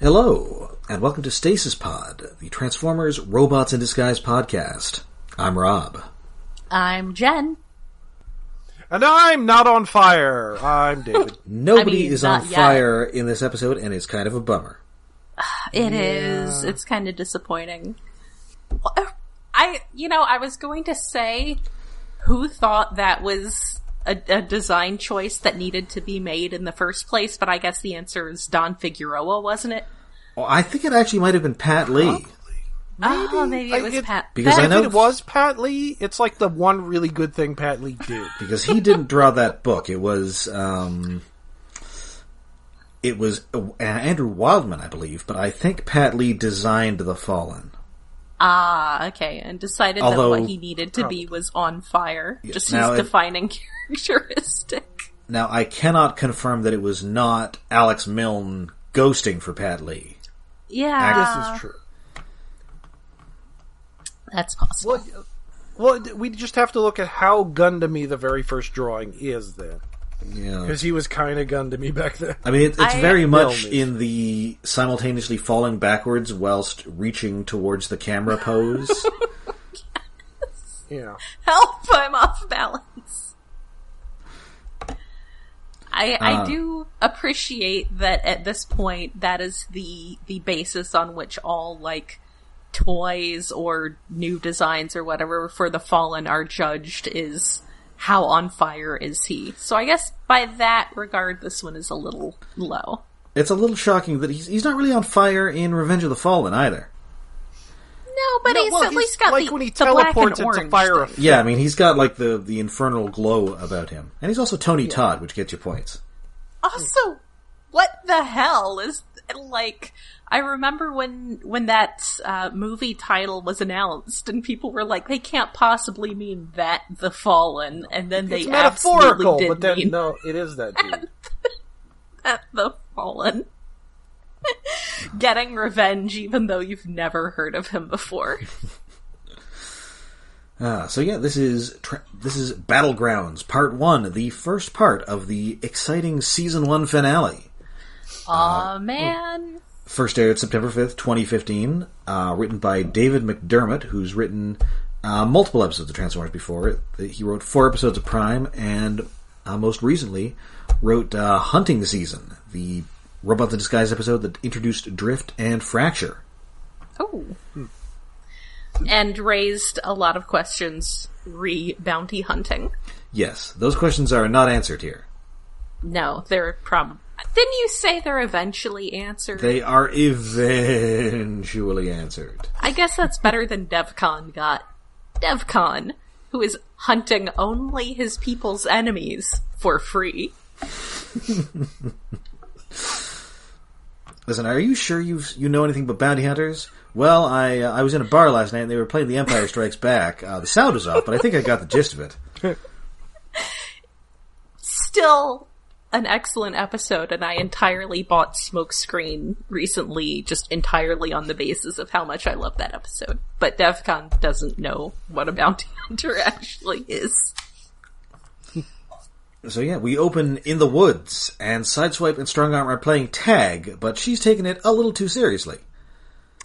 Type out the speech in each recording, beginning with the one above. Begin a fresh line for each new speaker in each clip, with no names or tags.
Hello, and welcome to Stasis Pod, the Transformers Robots in Disguise podcast. I'm Rob.
I'm Jen.
And I'm not on fire. I'm David.
Nobody is on fire in this episode, and it's kind of a bummer.
It is. It's kind of disappointing. I was going to say, who thought that was a design choice that needed to be made in the first place, but I guess the answer is Don Figueroa, wasn't it?
Well, I think it actually might have been Pat Lee.
Maybe it was Pat.
Because I know
if it was Pat Lee, it's like the one really good thing Pat Lee did.
Because he didn't draw that book. It was Andrew Wildman, I believe, but I think Pat Lee designed The Fallen.
Okay, and decided that what he needed to be was on fire.
Yes.
Just his defining characteristic.
Now, I cannot confirm that it was not Alex Milne ghosting for Pat Lee.
Yeah.
This is true.
That's possible.
Well, we just have to look at how Gundamy the very first drawing is then.
Yeah.
Because he was kind of Gundamy back then.
I mean, it's very much in the simultaneously falling backwards whilst reaching towards the camera pose.
Yes.
Yeah.
Help, I'm off balance. I do appreciate that at this point that is the basis on which all, like, toys or new designs or whatever for the Fallen are judged is how on fire is he. So I guess by that regard, this one is a little low.
It's a little shocking that he's not really on fire in Revenge of the Fallen either.
No, but he's at least got
like
the,
when he
the black and
teleports
orange
into fire.
thing.
Yeah, I mean, he's got like the infernal glow about him. And he's also Tony Todd, which gets you points.
Also, what the hell is, like, I remember when that movie title was announced, and people were like, they can't possibly mean that The Fallen, and then they
It's
absolutely
metaphorical,
did
but then,
mean
no, it is that dude.
that The Fallen. Getting revenge even though you've never heard of him before.
So yeah, this is Battlegrounds, Part 1, the first part of the exciting Season 1 finale.
Aw, man.
First aired September 5th, 2015, written by David McDermott, who's written multiple episodes of Transformers before. He wrote 4 episodes of Prime, and most recently wrote Hunting Season, the Robots in Disguise episode that introduced Drift and Fracture.
Oh. And raised a lot of questions re-bounty hunting.
Yes, those questions are not answered here.
No, they're probably... Didn't you say they're eventually answered?
They are eventually answered.
I guess that's better than DevCon got. DevCon, who is hunting only his people's enemies for free.
Listen, are you sure you know anything about bounty hunters? Well, I was in a bar last night and they were playing The Empire Strikes Back. The sound was off, but I think I got the gist of it.
Still an excellent episode, and I entirely bought Smokescreen recently, just entirely on the basis of how much I love that episode. But DevCon doesn't know what a bounty hunter actually is.
So yeah, we open in the woods, and Sideswipe and Strongarm are playing tag, but she's taking it a little too seriously.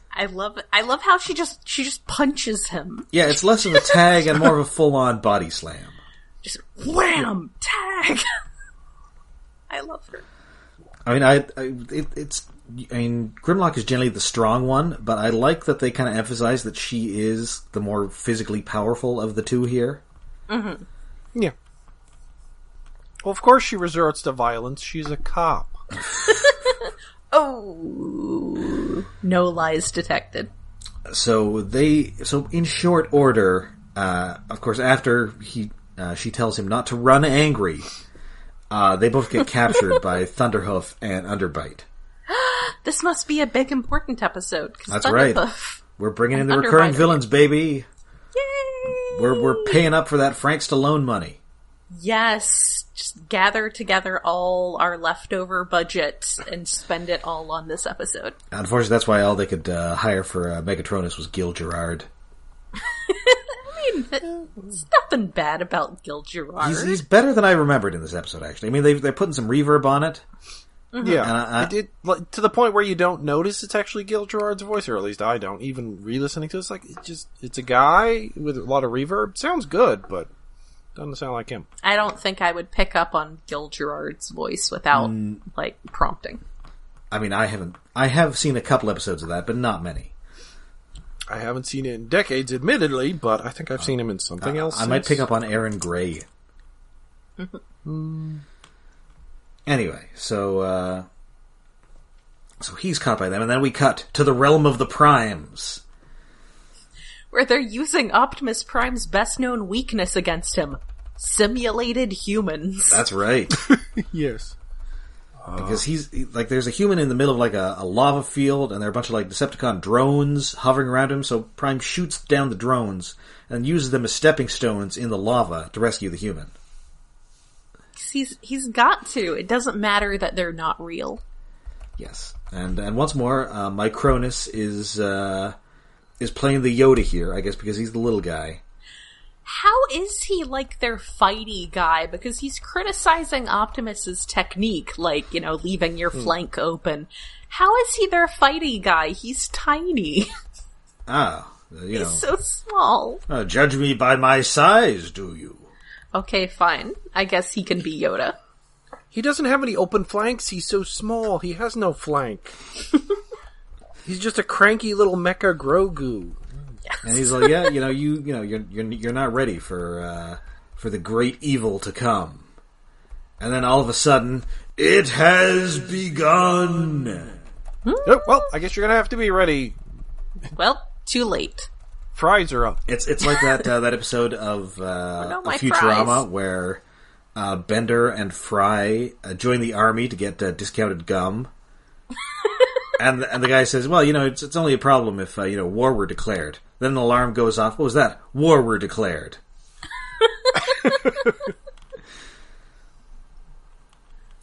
I love how she just punches him.
Yeah, it's less of a tag and more of a full-on body slam.
Just wham! Tag! I love her.
I mean, Grimlock is generally the strong one, but I like that they kind of emphasize that she is the more physically powerful of the two here.
Mm-hmm.
Yeah. Well, of course she resorts to violence. She's a cop.
Oh, no lies detected.
So in short order, of course, after she tells him not to run angry, they both get captured by Thunderhoof and Underbite.
This must be a big important episode.
That's right. We're bringing in the recurring villains, baby.
Yay!
We're paying up for that Frank Stallone money.
Yes, just gather together all our leftover budget and spend it all on this episode.
Unfortunately, that's why all they could hire for Megatronus was Gil Gerard.
I mean, there's nothing bad about Gil Gerard.
He's better than I remembered in this episode, actually. I mean, they're putting some reverb on it,
Yeah, to the point where you don't notice it's actually Gil Gerard's voice, or at least I don't. Even re-listening to it, it's a guy with a lot of reverb. Sounds good, but doesn't sound like him.
I don't think I would pick up on Gil Gerard's voice without prompting.
I mean, I have seen a couple episodes of that, but not many.
I haven't seen it in decades, admittedly, but I think I've seen him in something else.
I might pick up on Aaron Gray. Anyway, so he's caught by them, and then we cut to the realm of the Primes,
where they're using Optimus Prime's best-known weakness against him: simulated humans.
That's right.
Yes.
Because there's a human in the middle of a lava field, and there are a bunch of Decepticon drones hovering around him, so Prime shoots down the drones and uses them as stepping stones in the lava to rescue the human.
He's got to. It doesn't matter that they're not real. Yes.
And once more, Micronus is playing the Yoda here, I guess, because he's the little guy.
How is he their fighty guy? Because he's criticizing Optimus's technique, leaving your flank open. How is he their fighty guy? He's tiny.
He's
so small.
Judge me by my size, do you?
Okay, fine. I guess he can be Yoda.
He doesn't have any open flanks. He's so small. He has no flank. He's just a cranky little mecha Grogu.
Yes.
And he's like, yeah, you're not ready for the great evil to come. And then all of a sudden, it has begun.
Oh, well, I guess you're gonna have to be ready.
Well, too late.
Fries are up.
It's like that episode of Futurama
fries.
where Bender and Fry join the army to get discounted gum. And the guy says, well, it's only a problem if, war were declared. Then an alarm goes off. What was that? War were declared.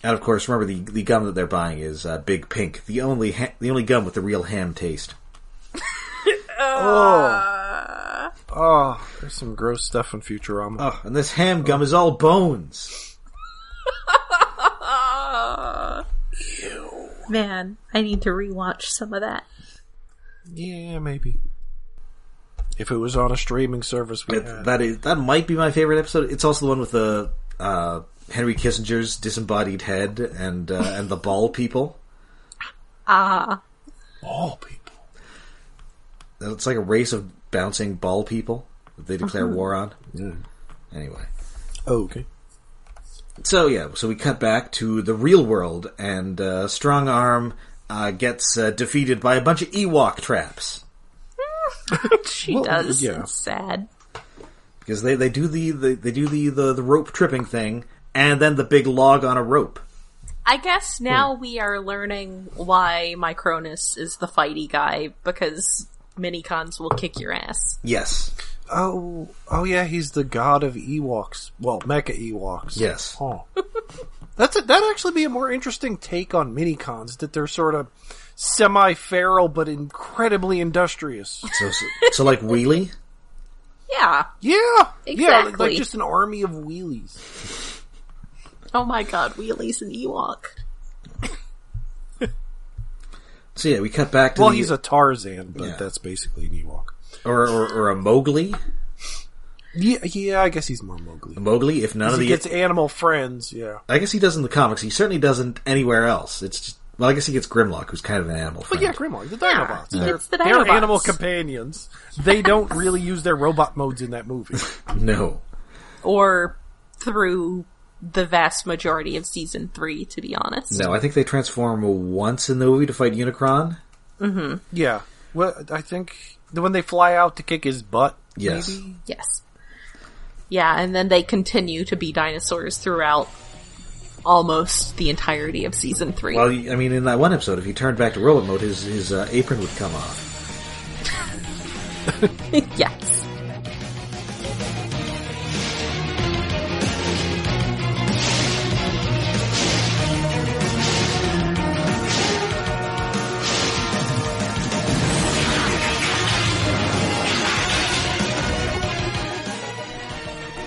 And of course, remember the gum that they're buying is Big Pink, the only gum with the real ham taste.
Oh, there's some gross stuff in Futurama.
Oh, and this ham gum is all bones.
Ew. Man, I need to rewatch some of that.
Yeah, maybe. If it was on a streaming service,
that might be my favorite episode. It's also the one with the Henry Kissinger's disembodied head and the ball people.
Ball people.
It's like a race of bouncing ball people that they declare war on. Anyway.
Oh, okay.
So we cut back to the real world, and Strong Arm gets defeated by a bunch of Ewok traps.
She does. Yeah. It's sad.
Because they do the rope tripping thing, and then the big log on a rope.
I guess now we are learning why Micronus is the fighty guy, because Minicons will kick your ass.
Yes.
Oh yeah, he's the god of Ewoks. Well, Mecha Ewoks.
Yes.
Oh. That'd actually be a more interesting take on Minicons, that they're sort of semi-feral but incredibly industrious.
So like Wheelie?
Yeah.
Yeah!
Exactly.
Yeah, like just an army of wheelies.
Oh my god, Wheelie's an Ewok.
So yeah, we cut back to
he's a Tarzan, but that's basically an Ewok.
Or a Mowgli?
Yeah, I guess he's more Mowgli.
A Mowgli, if none of
he gets animal friends, yeah.
I guess he does in the comics. He certainly doesn't anywhere else. It's just, I guess he gets Grimlock, who's kind of an animal friend.
But yeah, Grimlock, the Dinobots.
Yeah, it's the Dinobots.
They're animal companions. They don't really use their robot modes in that movie.
No.
Or through the vast majority of season 3, to be honest.
No, I think they transform once in the movie to fight Unicron.
Mm-hmm.
Yeah. Well, I think when they fly out to kick his butt,
yes.
Maybe?
Yes. Yeah, and then they continue to be dinosaurs throughout almost the entirety of season 3.
Well, I mean, in that one episode, if he turned back to robot mode, his apron would come off.
Yes.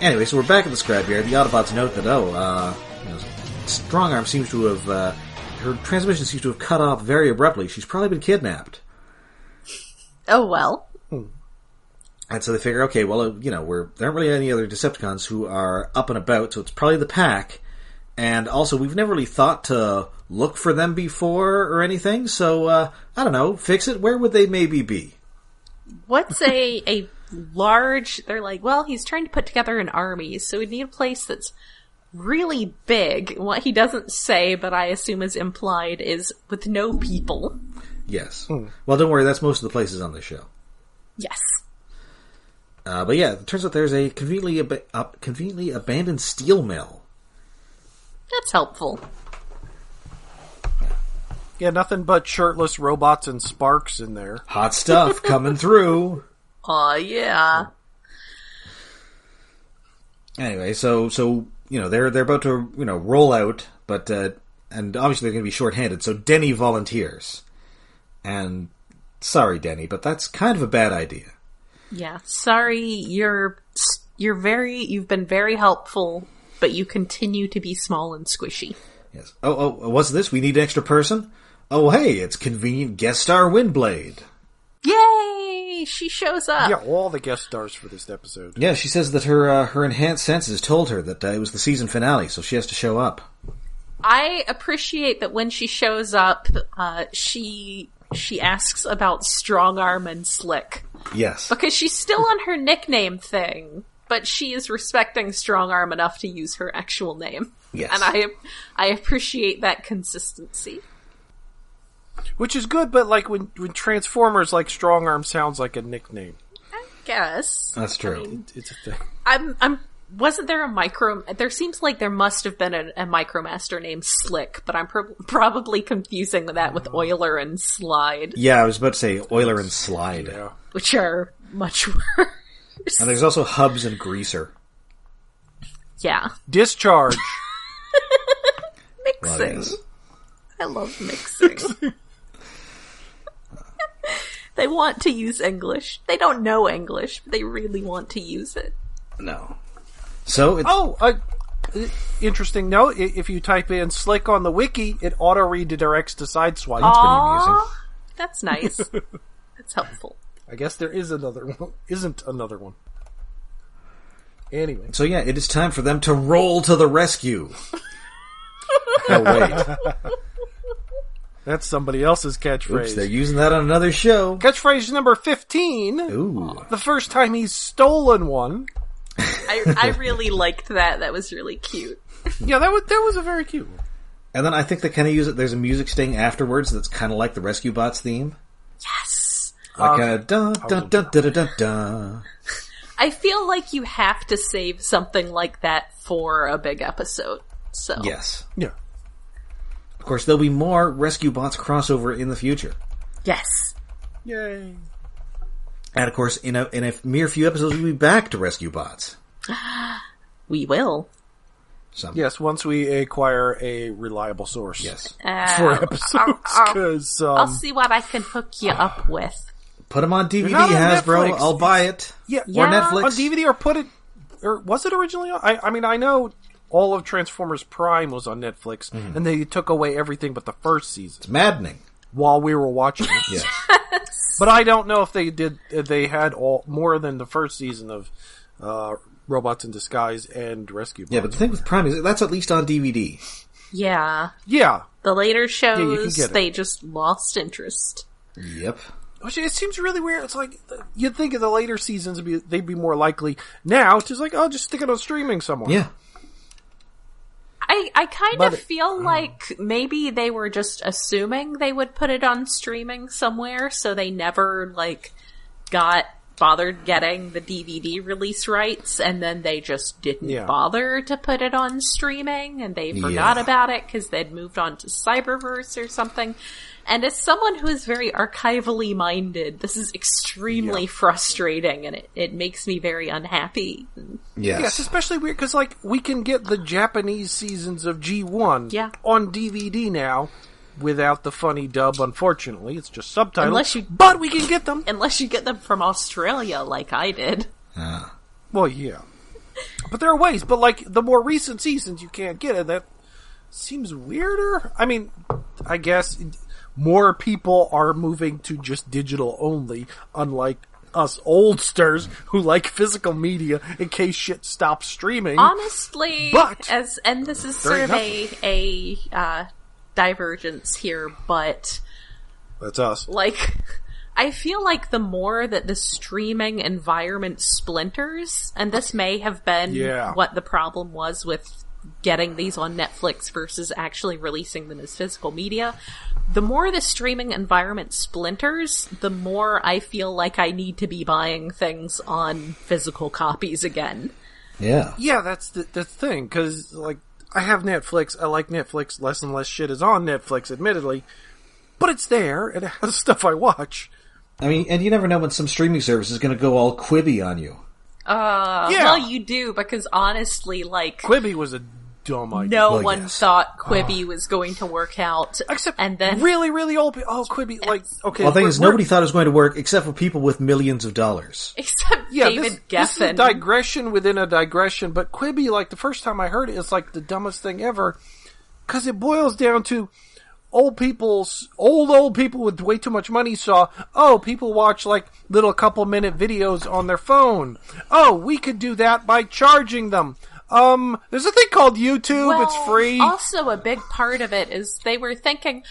Anyway, so we're back at the scrapyard. The Autobots note that, Strongarm seems to have her transmission seems to have cut off very abruptly. She's probably been kidnapped.
Oh, well.
And so they figure, okay, well, there aren't really any other Decepticons who are up and about, so it's probably the pack. And also, we've never really thought to look for them before or anything, so, I don't know, fix it. Where would they maybe be?
What's a large... They're like, well, he's trying to put together an army, so we need a place that's really big. What he doesn't say, but I assume is implied, is with no people.
Yes. Well, don't worry, that's most of the places on this show.
Yes.
But yeah, it turns out there's a conveniently abandoned steel mill.
That's helpful.
Yeah, nothing but shirtless robots and sparks in there.
Hot stuff coming through.
Aw, yeah.
Anyway, so they're about to roll out, but and obviously they're going to be short-handed. So Denny volunteers, and sorry, Denny, but that's kind of a bad idea.
Yeah, sorry. You've been very helpful, but you continue to be small and squishy.
Yes. Oh, what's this? We need an extra person? Oh, hey, it's convenient guest star Windblade.
Yay! She shows up.
Yeah, all the guest stars for this episode.
Yeah, she says that her enhanced senses told her that it was the season finale, so she has to show up.
I appreciate that when she shows up, she asks about Strong Arm and Slick.
Yes.
Because she's still on her nickname thing, but she is respecting Strong Arm enough to use her actual name.
Yes.
And I appreciate that consistency.
Which is good, but like when Transformers, like Strong Arm sounds like a nickname.
I guess.
That's true.
I mean,
It's a thing.
Wasn't there there seems like there must have been a Micromaster named Slick, but I'm probably confusing that with Euler and Slide.
Yeah, I was about to say Euler and Slide.
Yeah.
Which are much worse.
And there's also Hubs and Greaser.
Yeah.
Discharge.
Mixing.
Well, yes.
I love mixing. They want to use English. They don't know English, but they really want to use it.
No. So it's...
Interesting note, if you type in Slick on the wiki, it auto-redirects to Sideswipe.
That's pretty amusing.
That's nice. That's helpful.
I guess there is another one. Isn't another one. Anyway.
So yeah, it is time for them to roll to the rescue. Oh, wait.
That's somebody else's catchphrase.
Oops, they're using that on another show.
Catchphrase number 15.
Ooh.
The first time he's stolen one.
I really liked that. That was really cute.
Yeah, that was a very cute one.
And then I think they kind of use it. There's a music sting afterwards that's kind of like the Rescue Bots theme.
Yes.
Like a dun dun dun dun dun dun.
I feel like you have to save something like that for a big episode. So
Yes.
Yeah.
Of course, there'll be more Rescue Bots crossover in the future.
Yes.
Yay.
And of course, in a mere few episodes, we'll be back to Rescue Bots.
We will.
Yes, once we acquire a reliable source.
Yes.
For episodes, because
I'll see what I can hook you up with.
Put them on DVD,
not on
Hasbro.
Netflix.
I'll buy it.
Yeah,
Or Netflix.
on DVD, or put it, or was it originally on? I mean, I know all of Transformers Prime was on Netflix, and they took away everything but the first season
It's maddening.
while we were watching it.
Yes.
But I don't know if they had all more than the first season of Robots in Disguise and Rescue Bots.
Yeah, but the thing with Prime is that's at least on DVD.
Yeah.
Yeah.
The later
you
shows,
can get it.
they just lost interest.
Yep.
Which it seems really weird. It's like, you'd think of the later seasons, they'd be more likely. Now, it's just like, oh, just stick it on streaming somewhere.
Yeah.
I kind of feel like maybe they were just assuming they would put it on streaming somewhere, so they never, bothered getting the DVD release rights, and then they just didn't bother to put it on streaming, and they forgot about it because they'd moved on to Cyberverse or something. And as someone who is very archivally minded, this is extremely frustrating, and it makes me very unhappy.
Yes.
Yeah, it's especially weird because, we can get the Japanese seasons of G1 on DVD now without the funny dub, unfortunately. It's just subtitles. But we can get them!
Unless you get them from Australia, like I did.
Well, yeah. But there are ways, but, the more recent seasons you can't get it, that seems weirder. I mean, I guess more people are moving to just digital only, unlike us oldsters who like physical media in case shit stops streaming.
Honestly,
but
and this is sort of a divergence here, but
that's us.
Like, I feel like the more that the streaming environment splinters, and this may have been what the problem was with getting these on Netflix versus actually releasing them as physical media, the more the streaming environment splinters, the more I feel like I need to be buying things on physical copies again.
Yeah.
Yeah, that's the thing, because, like, I have Netflix, I like Netflix, less and less shit is on Netflix, admittedly, but it's there, and it has stuff I watch.
I mean, and you never know when some streaming service is going to go all Quibi on you.
Well, you do, because honestly, like...
Quibi was a dumb idea.
No one thought Quibi was going to work out.
Except
and then
really, really old people. Oh, Quibi, like, okay.
Well, the thing is, nobody thought it was going to work except for people with millions of dollars.
Except David Geffen.
This is a digression within a digression, but Quibi, like, the first time I heard it, it's like the dumbest thing ever, because it boils down to old people with way too much money saw, people watch, like, little couple-minute videos on their phone. Oh, we could do that by charging them. There's a thing called YouTube,
well,
it's free.
Also, a big part of it is they were thinking,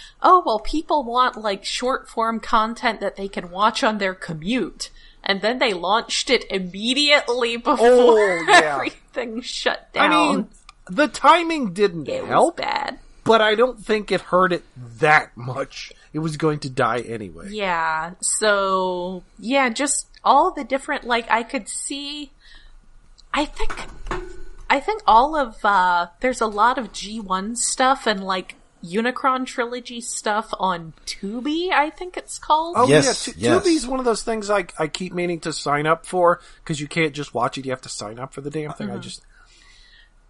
people want, like, short-form content that they can watch on their commute. And then they launched it immediately before everything shut down.
I mean, the timing didn't help.
It was bad.
But I don't think it hurt it that much. It was going to die anyway.
Yeah, so, just all the different, like, I could see... I think all of, there's a lot of G1 stuff and, like, Unicron Trilogy stuff on Tubi, I think it's called.
Oh, yes. Tubi's one of those things I keep meaning to sign up for, because you can't just watch it, you have to sign up for the damn thing.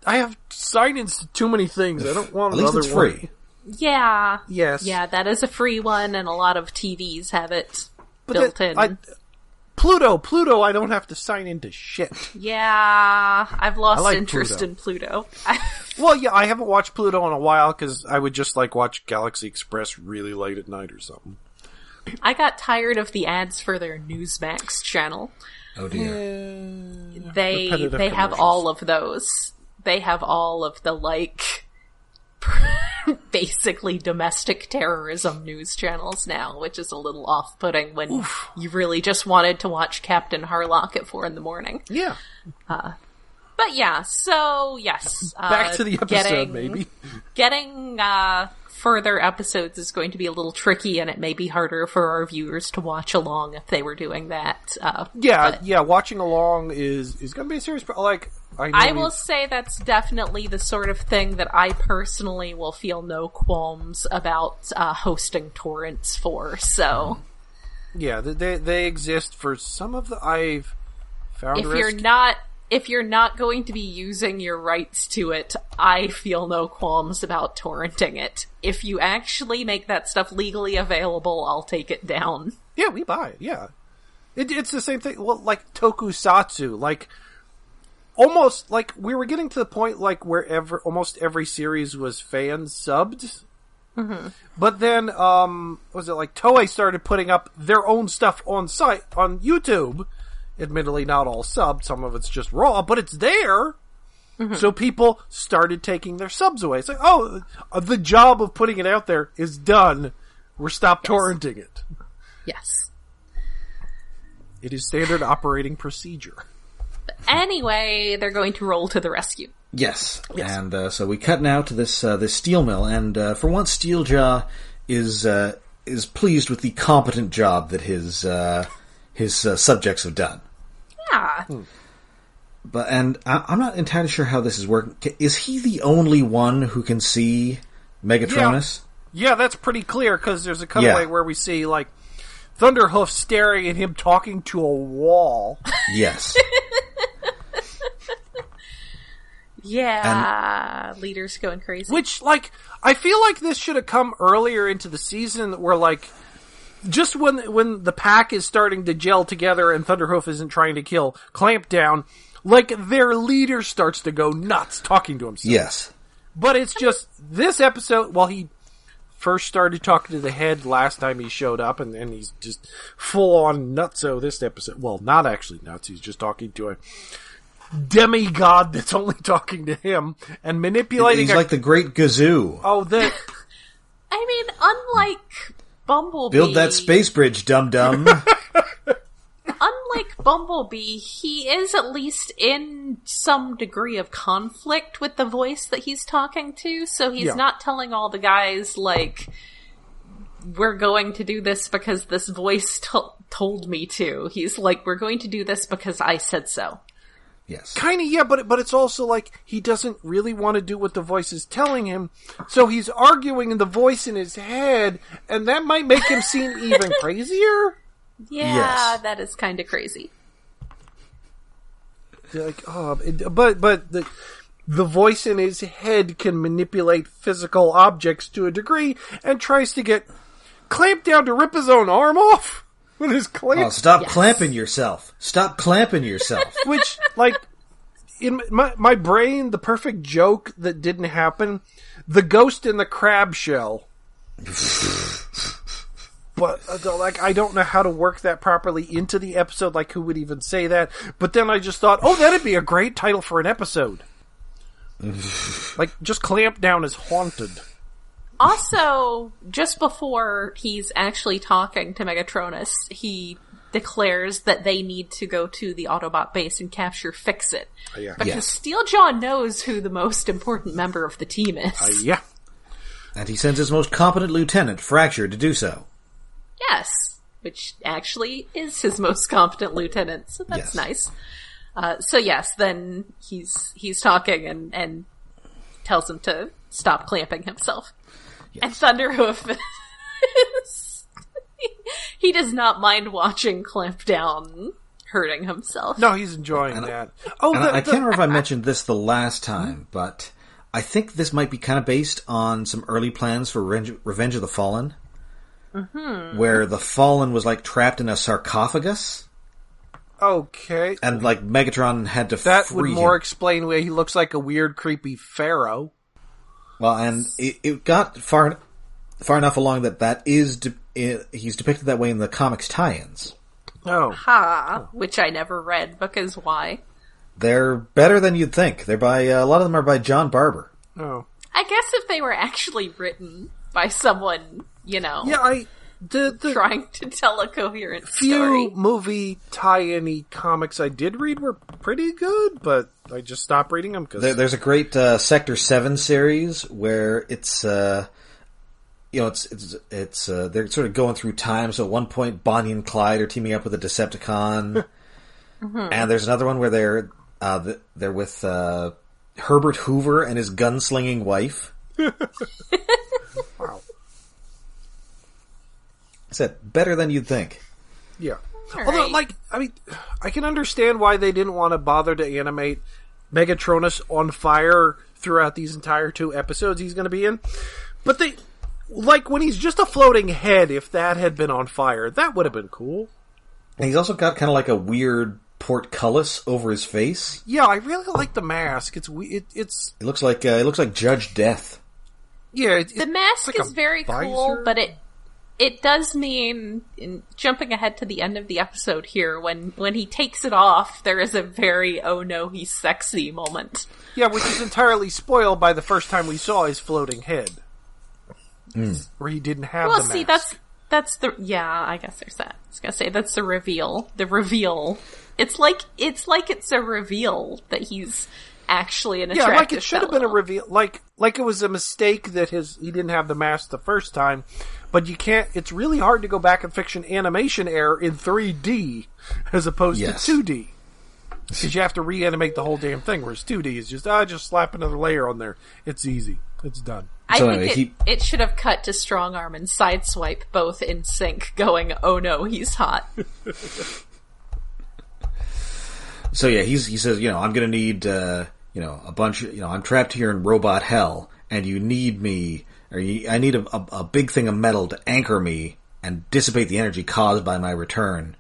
I have sign-ins to too many things. I don't want another one.
At least it's free.
Yeah.
Yes.
Yeah, that is a free one, and a lot of TVs have it built in.
Pluto, I don't have to sign into shit.
Yeah, I've lost
like
interest in Pluto.
Well, yeah, I haven't watched Pluto in a while, because I would just, like, watch Galaxy Express really late at night or something.
I got tired of the ads for their Newsmax channel.
Oh dear.
They have all of those. They have all of the, like, basically domestic terrorism news channels now, which is a little off-putting when you really just wanted to watch Captain Harlock at 4 a.m.
Yeah.
But yeah, so yes.
Back to the episode, maybe.
Getting further episodes is going to be a little tricky, and it may be harder for our viewers to watch along if they were doing that.
Watching along is going to be a serious like.
I will say that's definitely the sort of thing that I personally will feel no qualms about hosting torrents for, so...
Yeah, they exist for some of the... I've found
If you're not going to be using your rights to it, I feel no qualms about torrenting it. If you actually make that stuff legally available, I'll take it down.
Yeah, we buy it, yeah. It's the same thing, well, like Tokusatsu, like... Almost, like, we were getting to the point, like, where almost every series was fan-subbed. Mm-hmm. But then, was it like Toei started putting up their own stuff on YouTube. Admittedly, not all subbed, some of it's just raw, but it's there! Mm-hmm. So people started taking their subs away. It's like, the job of putting it out there is done. We're torrenting it.
Yes.
It is standard operating procedure.
Anyway, they're going to roll to the rescue.
Yes. And so we cut now to this steel mill, and for once, Steeljaw is pleased with the competent job that his subjects have done.
Yeah.
And I'm not entirely sure how this is working. Is he the only one who can see Megatronus?
Yeah, that's pretty clear, because there's a cutaway where we see, like, Thunderhoof staring at him talking to a wall.
Yes.
Yeah, leaders going crazy.
Which, like, I feel like this should have come earlier into the season where, like, just when the pack is starting to gel together and Thunderhoof isn't trying to kill Clampdown, like, their leader starts to go nuts talking to himself.
Yes.
But it's just, this episode, while he first started talking to the head last time he showed up, and he's just full on nutso this episode. Well, not actually nuts. He's just talking to a demigod that's only talking to him and manipulating.
He's like the Great Gazoo.
Oh, that.
I mean, unlike Bumblebee,
build that space bridge, dum-dum.
Unlike Bumblebee, he is at least in some degree of conflict with the voice that he's talking to, so he's not telling all the guys, like, we're going to do this because this voice told me to. He's like, we're going to do this because I said so.
Yes.
Kinda, yeah, but it's also like, he doesn't really want to do what the voice is telling him, so he's arguing the voice in his head, and that might make him seem even crazier?
Yeah, that is kind of crazy.
Like, but the voice in his head can manipulate physical objects to a degree, and tries to get clamped down to rip his own arm off with his clamp.
Oh, stop clamping yourself! Stop clamping yourself!
Which, like, in my brain, the perfect joke that didn't happen: the ghost in the crab shell. But, like, I don't know how to work that properly into the episode, like, who would even say that? But then I just thought, oh, that'd be a great title for an episode. Like, just Clamp Down is haunted.
Also, just before he's actually talking to Megatronus, he declares that they need to go to the Autobot base and capture thicc.
Yeah.
Because Steeljaw knows who the most important member of the team is.
Yeah.
And he sends his most competent lieutenant, Fracture, to do so.
Yes, which actually is his most competent lieutenant, so that's nice. So yes, then he's talking and tells him to stop clamping himself. Yes. And Thunderhoof he does not mind watching Clamp Down hurting himself.
No, he's enjoying that.
I can't remember if I mentioned this the last time, but I think this might be kind of based on some early plans for Revenge of the Fallen. Mm-hmm. Where the Fallen was, like, trapped in a sarcophagus.
Okay.
And, like, Megatron had to free
That would more
him.
explain why he looks like a weird, creepy pharaoh.
Well, and it got far enough along that is he's depicted that way in the comics tie-ins.
Oh. Which I never read, because why?
They're better than you'd think. They're by, a lot of them are by John Barber.
Oh.
I guess if they were actually written by someone, you know, trying to tell a coherent story.
Few movie tie-in comics I did read were pretty good, but I just stopped reading them because
there's a great Sector 7 series where it's they're sort of going through time. So at one point, Bonnie and Clyde are teaming up with a Decepticon, and there's another one where they're with Herbert Hoover and his gunslinging wife.
Wow.
I said, better than you'd think.
Yeah.
All
Although,
right.
like, I mean, I can understand why they didn't want to bother to animate Megatronus on fire throughout these entire 2 episodes he's going to be in. But they, like, when he's just a floating head, if that had been on fire, that would have been cool.
And he's also got kind of like a weird portcullis over his face.
Yeah, I really like the mask. It
looks like Judge Death.
Yeah,
the mask
like
is very cool, but it does mean, jumping ahead to the end of the episode here, when he takes it off, there is a very, oh no, he's sexy moment.
Yeah, which is entirely spoiled by the first time we saw his floating head. Where he didn't have the mask.
Well, see, that's the, I guess there's that. I was gonna say, that's the reveal. The reveal. It's like it's a reveal that he's actually an attractive
like it should have been a
fellow.
reveal. Like it was a mistake that he didn't have the mask the first time, but you can't. It's really hard to go back and fix an animation error in 3D as opposed to 2D, because you have to reanimate the whole damn thing. Whereas 2D is just slap another layer on there. It's easy. It's done.
I think it should have cut to Strong Arm and Sideswipe both in sync, going, "Oh no, he's hot."
So yeah, he says, I'm going to need, a bunch. I'm trapped here in robot hell, and you need me, I need a big thing of metal to anchor me and dissipate the energy caused by my return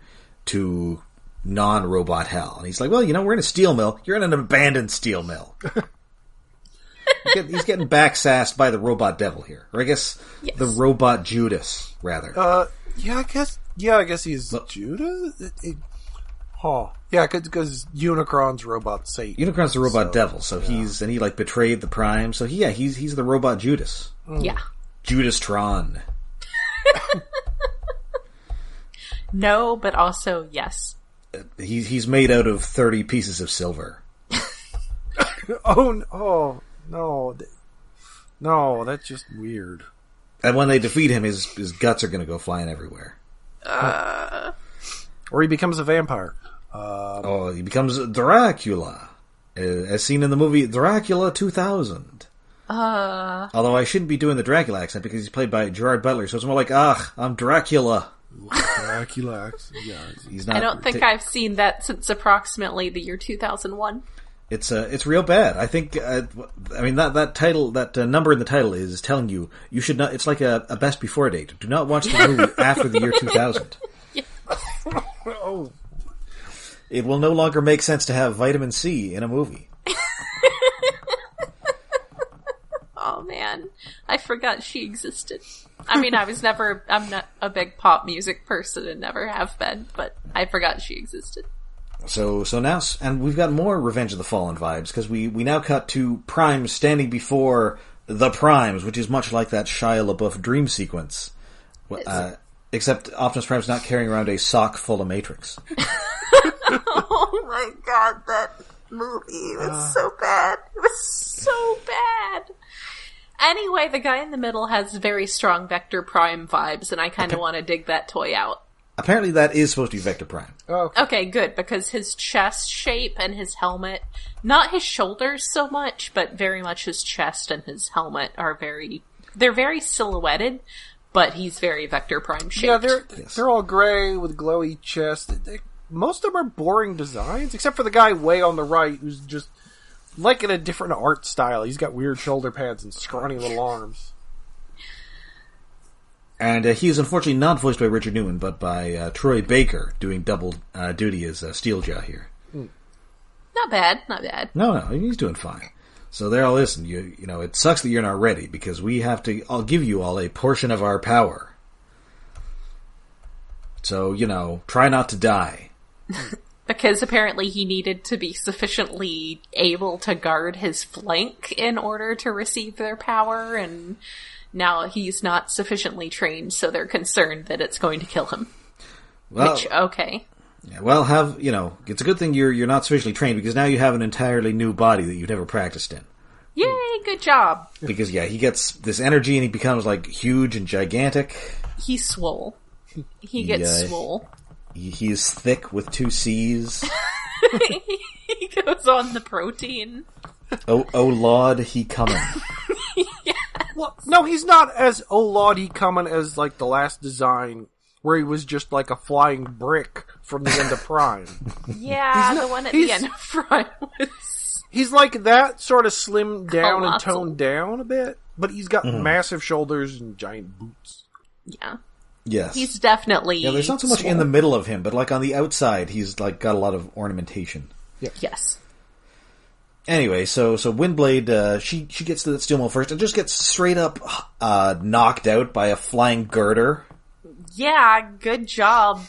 to non-robot hell. And he's like, well, we're in a steel mill. You're in an abandoned steel mill. He's getting backsassed by the robot devil here. Or I guess the robot Judas, rather.
I guess he's Judas? Yeah, because Unicron's robot Satan.
Unicron's the robot devil, so he betrayed the Prime, so he's the robot Judas.
Yeah.
Judas-tron.
No,
but also yes.
He's made out of 30 pieces of silver.
No, that's just weird.
And when they defeat him, his guts are going to go flying everywhere.
Or he becomes a vampire.
He becomes Dracula, as seen in the movie Dracula 2000. Although I shouldn't be doing the Dracula accent because he's played by Gerard Butler, so it's more like, I'm Dracula.
Dracula accent, yeah.
He's not. I don't think I've seen that since approximately the year 2001.
It's real bad. I think. That title, that number in the title is telling you should not. It's like a best before date. Do not watch the movie after the year 2000.
Yes.
It will no longer make sense to have vitamin C in a movie.
Oh man, I forgot she existed. I mean, I'm not a big pop music person and never have been, but I forgot she existed.
So now, and we've got more Revenge of the Fallen vibes, because we now cut to Prime standing before the Primes, which is much like that Shia LaBeouf dream sequence. Except Optimus Prime's not carrying around a sock full of Matrix.
Oh my god, that movie was so bad. It was so bad. Anyway, the guy in the middle has very strong Vector Prime vibes, and I kind of want to dig that toy out.
Apparently that is supposed to be Vector Prime.
Oh.
Okay, good, because his chest shape and his helmet, not his shoulders so much, but very much his chest and his helmet are they're very silhouetted, but he's very Vector Prime shaped.
Yeah, they're all gray with glowy chest. Most of them are boring designs, except for the guy way on the right who's just like in a different art style. He's got weird shoulder pads and scrawny little arms.
And he is unfortunately not voiced by Richard Newman, but by Troy Baker, doing double duty as Steeljaw here.
Not bad.
No, he's doing fine. So they're all, listen, you know, it sucks that you're not ready, because I'll give you all a portion of our power. So, try not to die.
Because apparently he needed to be sufficiently able to guard his flank in order to receive their power, and now he's not sufficiently trained, so they're concerned that it's going to kill him.
Well,
okay.
Yeah, well, it's a good thing you're not sufficiently trained, because now you have an entirely new body that you've never practiced in.
Yay, good job.
Because, he gets this energy and he becomes, huge and gigantic.
He's swole. He gets swole.
He is thick with 2 C's.
He goes on the protein.
Oh Lord, he coming.
Yeah.
Well, no, he's not as Lord, he coming as, the last design, where he was just like a flying brick from the end of Prime.
Yeah, the one at the end of Prime was...
He's like that, sort of slimmed down
colossal.
And toned down a bit, but he's got massive shoulders and giant boots.
Yeah.
Yes.
He's definitely...
Yeah, there's not so much in the middle of him, but on the outside, he's got a lot of ornamentation.
Yeah.
Yes.
Anyway, so Windblade, she gets to the steel mill first and just gets straight up knocked out by a flying girder.
Yeah, good job,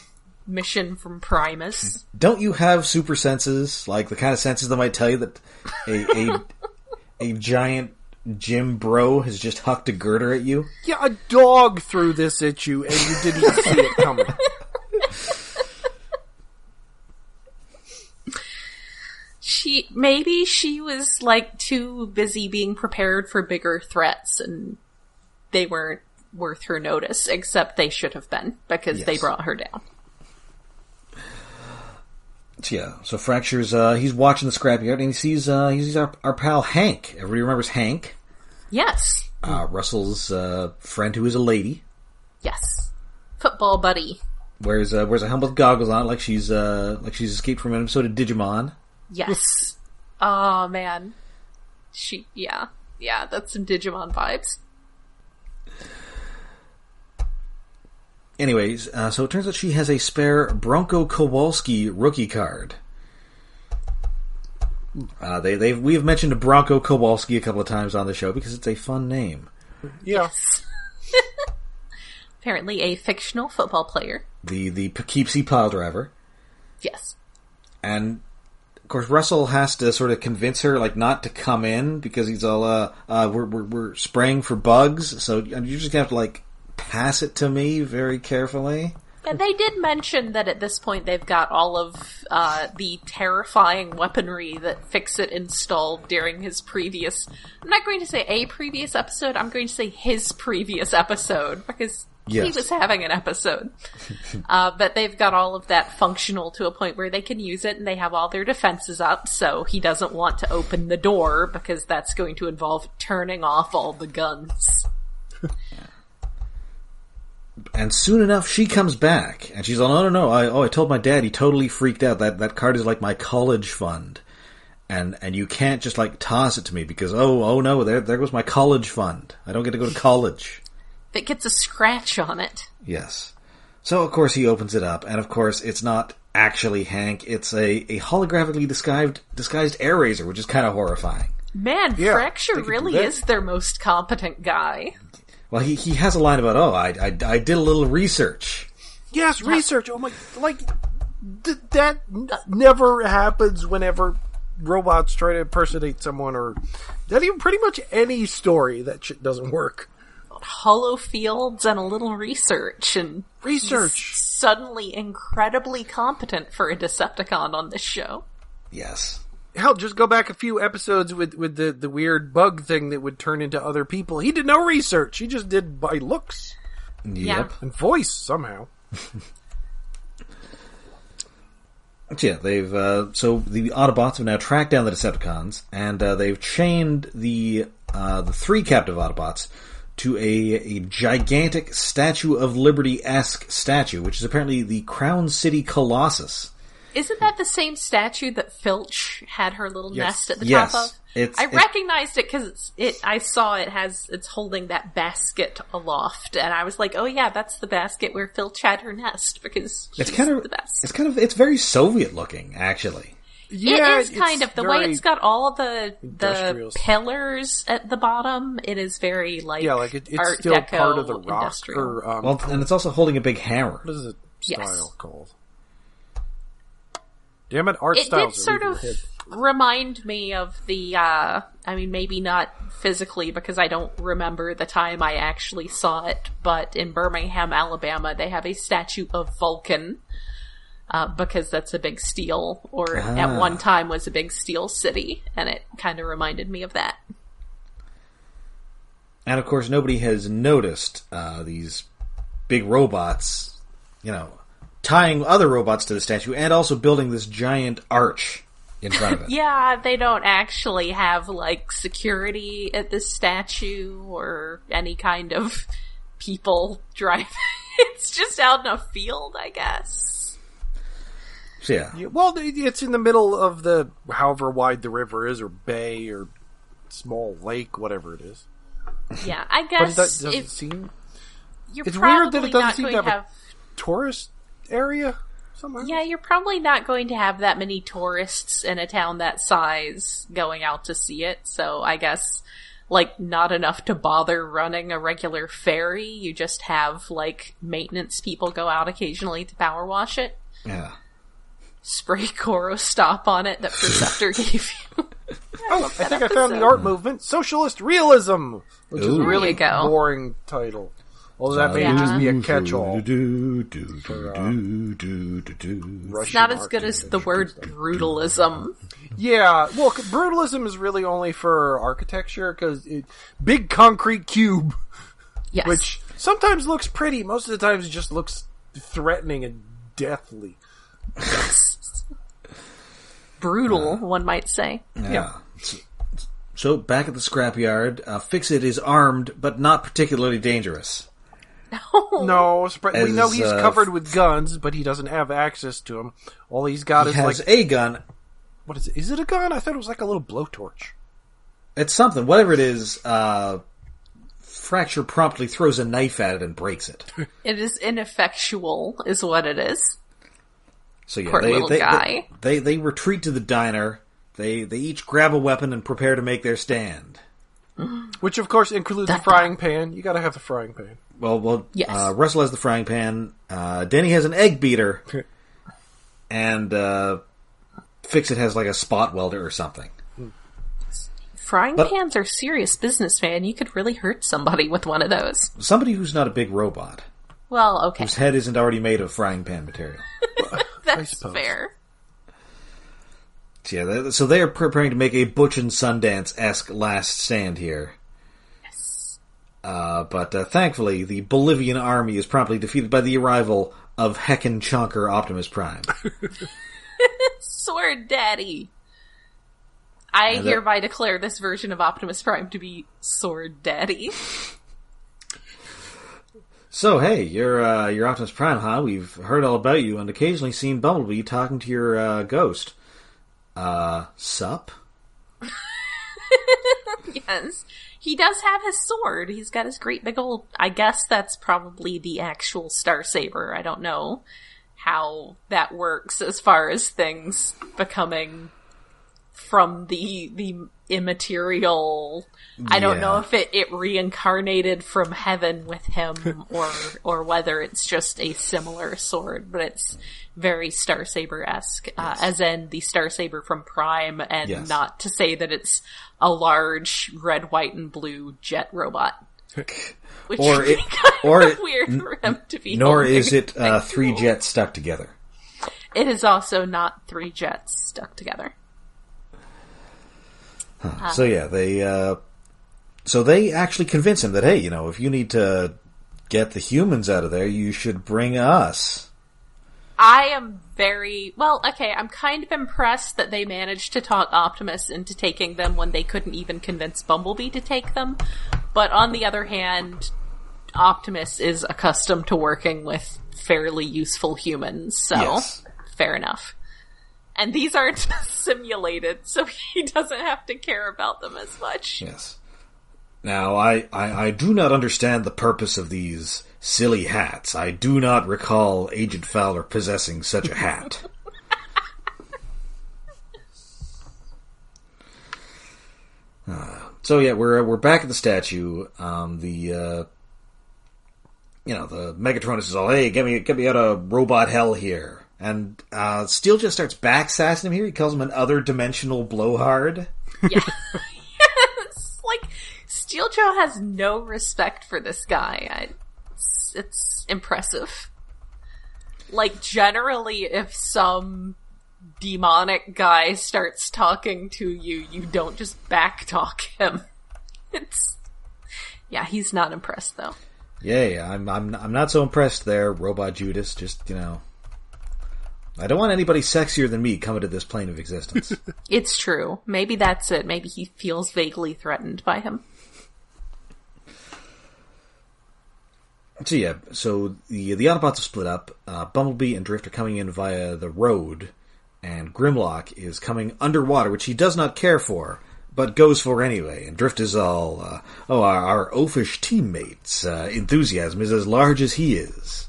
mission from Primus.
Don't you have super senses, the kind of senses that might tell you that a giant gym bro has just hucked a girder at you?
Yeah, a dog threw this at you and you didn't see it coming.
Maybe she was too busy being prepared for bigger threats, and they weren't worth her notice, except they should have been, because they brought her down.
Yeah, so Fracture's, he's watching the scrapyard, and he sees our pal Hank. Everybody remembers Hank?
Yes.
Russell's friend who is a lady.
Yes. Football buddy.
Wears a helmet with goggles on, like she's escaped from an episode of Digimon.
Yes. Oh, man. Yeah, that's some Digimon vibes.
Anyways, so it turns out she has a spare Bronco Kowalski rookie card. We have mentioned Bronco Kowalski a couple of times on the show because it's a fun name.
Yeah.
Yes. Apparently a fictional football player.
The Poughkeepsie pile driver.
Yes. And
of course, Russell has to sort of convince her, like, not to come in because he's all, we're spraying for bugs, so you're just gonna have to, like, pass it to me very carefully.
Yeah, they did mention that at this point they've got all of the terrifying weaponry that Fix-It installed during his previous... I'm not going to say a previous episode, I'm going to say his previous episode, because he was having an episode. But they've got all of that functional to a point where they can use it, and they have all their defenses up, so he doesn't want to open the door, because that's going to involve turning off all the guns.
And soon enough, she comes back, and she's like, no, I told my dad, he totally freaked out. That card is like my college fund. And you can't just, like, toss it to me, because, oh no, there goes my college fund. I don't get to go to college.
It gets a scratch on it.
Yes. So, of course, he opens it up, and of course, it's not actually Hank, it's a holographically disguised Air Razor, which is kind of horrifying.
Man, Fracture really is their most competent guy.
Well, he has a line about, I did a little research.
Yes, research. Oh my, that never happens whenever robots try to impersonate someone, or that even pretty much any story, that shit doesn't work.
Hollow fields and a little research, and he's suddenly incredibly competent for a Decepticon on this show.
Yes.
Hell, just go back a few episodes with the weird bug thing that would turn into other people. He did no research. He just did by looks.
Yep.
Yeah.
And voice, somehow.
Yeah, they've, so the Autobots have now tracked down the Decepticons, and they've chained the 3 captive Autobots to a gigantic Statue of Liberty-esque statue, which is apparently the Crown City Colossus.
Isn't that the same statue that Filch had her little nest at the top of? I recognized it because I saw it's holding that basket aloft, and I was like, oh yeah, that's the basket where Filch had her nest, because she's the best.
It's very Soviet looking, actually.
Yeah, it is kind of. The way it's got all the pillars at the bottom, it is very, like,
it's
Art
still
Deco,
part of the rock.
industrial.
And it's also holding a big hammer.
What is the style called? Damn it, art styles.
It did sort of remind me of the, maybe not physically, because I don't remember the time I actually saw it, but in Birmingham, Alabama, they have a statue of Vulcan, because that's a big steel, or at one time was a big steel city, and it kind of reminded me of that.
And of course, nobody has noticed these big robots, tying other robots to the statue, and also building this giant arch in front of it.
Yeah, they don't actually have, like, security at this statue, or any kind of people driving. It's just out in a field, I guess.
Yeah.
Well, it's in the middle of the, however wide the river is, or bay, or small lake, whatever it is.
Yeah, I guess.
But does it seem...
It's weird that it doesn't seem to have
a tourist area somewhere.
Yeah, you're probably not going to have that many tourists in a town that size going out to see it, so I guess, like, not enough to bother running a regular ferry. You just have, like, maintenance people go out occasionally to power wash it.
Yeah.
Spray Koro Stop on it that Perceptor gave you.
I think I found the art movement, Socialist Realism, which is a really boring title. Although that may just be a catch-all.
It's not as good as the word brutalism.
Yeah, well, brutalism is really only for architecture, because big concrete cube, which sometimes looks pretty, most of the times it just looks threatening and deathly.
Brutal, one might say.
Yeah. So, back at the scrapyard, Fix-It is armed, but not particularly dangerous.
No, we know he's covered with guns, but he doesn't have access to them. All he's got is, like...
a gun.
What is it? Is it a gun? I thought it was like a little blowtorch.
It's something. Whatever it is, Fracture promptly throws a knife at it and breaks it.
It is ineffectual, is what it is.
So yeah,
Poor little guy.
They retreat to the diner, they each grab a weapon and prepare to make their stand.
Which, of course, includes a frying pan. You gotta have the frying pan.
Well,
yes.
Russell has the frying pan, Denny has an egg beater, and Fix-It has like a spot welder or something.
Frying pans are serious business, man. You could really hurt somebody with one of those.
Somebody who's not a big robot.
Well, okay.
Whose head isn't already made of frying pan material.
That's fair.
Yeah, so they are preparing to make a Butch and Sundance-esque last stand here.
Yes.
But thankfully, the Bolivian army is promptly defeated by the arrival of Heckin' Chonker Optimus Prime.
Sword Daddy. I hereby declare this version of Optimus Prime to be Sword Daddy.
So, hey, you're Optimus Prime, huh? We've heard all about you and occasionally seen Bumblebee talking to your ghost. Sup?
Yes. He does have his sword. He's got his great big old... I guess that's probably the actual Starsaber. I don't know how that works as far as things becoming from the immaterial... I don't know if it reincarnated from heaven with him or whether it's just a similar sword, but it's very Starsaber-esque, as in the Starsaber from Prime, and not to say that it's a large red, white, and blue jet robot. Which would be kind of weird for him to be.
Nor is it 3 jets stuck together.
It is also not 3 jets stuck together.
So yeah, they actually convince him that, hey, if you need to get the humans out of there, you should bring us.
I am I'm kind of impressed that they managed to talk Optimus into taking them when they couldn't even convince Bumblebee to take them. But on the other hand, Optimus is accustomed to working with fairly useful humans, so fair enough. And these aren't simulated, so he doesn't have to care about them as much.
Yes. Now, I do not understand the purpose of these silly hats. I do not recall Agent Fowler possessing such a hat. So yeah, we're back at the statue. The Megatronus is all, hey, get me out of robot hell here. And Steel just starts backsassing him here. He calls him an other-dimensional blowhard.
Yeah. Yes. Like, Steeljaw has no respect for this guy. It's impressive. Like, generally, if some demonic guy starts talking to you, you don't just backtalk him. He's not impressed, though.
Yeah, I'm not so impressed there, Robot Judas. Just, I don't want anybody sexier than me coming to this plane of existence.
It's true. Maybe that's it. Maybe he feels vaguely threatened by him.
So the Autobots have split up. Bumblebee and Drift are coming in via the road, and Grimlock is coming underwater, which he does not care for, but goes for anyway. And Drift is all, our oafish teammates' enthusiasm is as large as he is.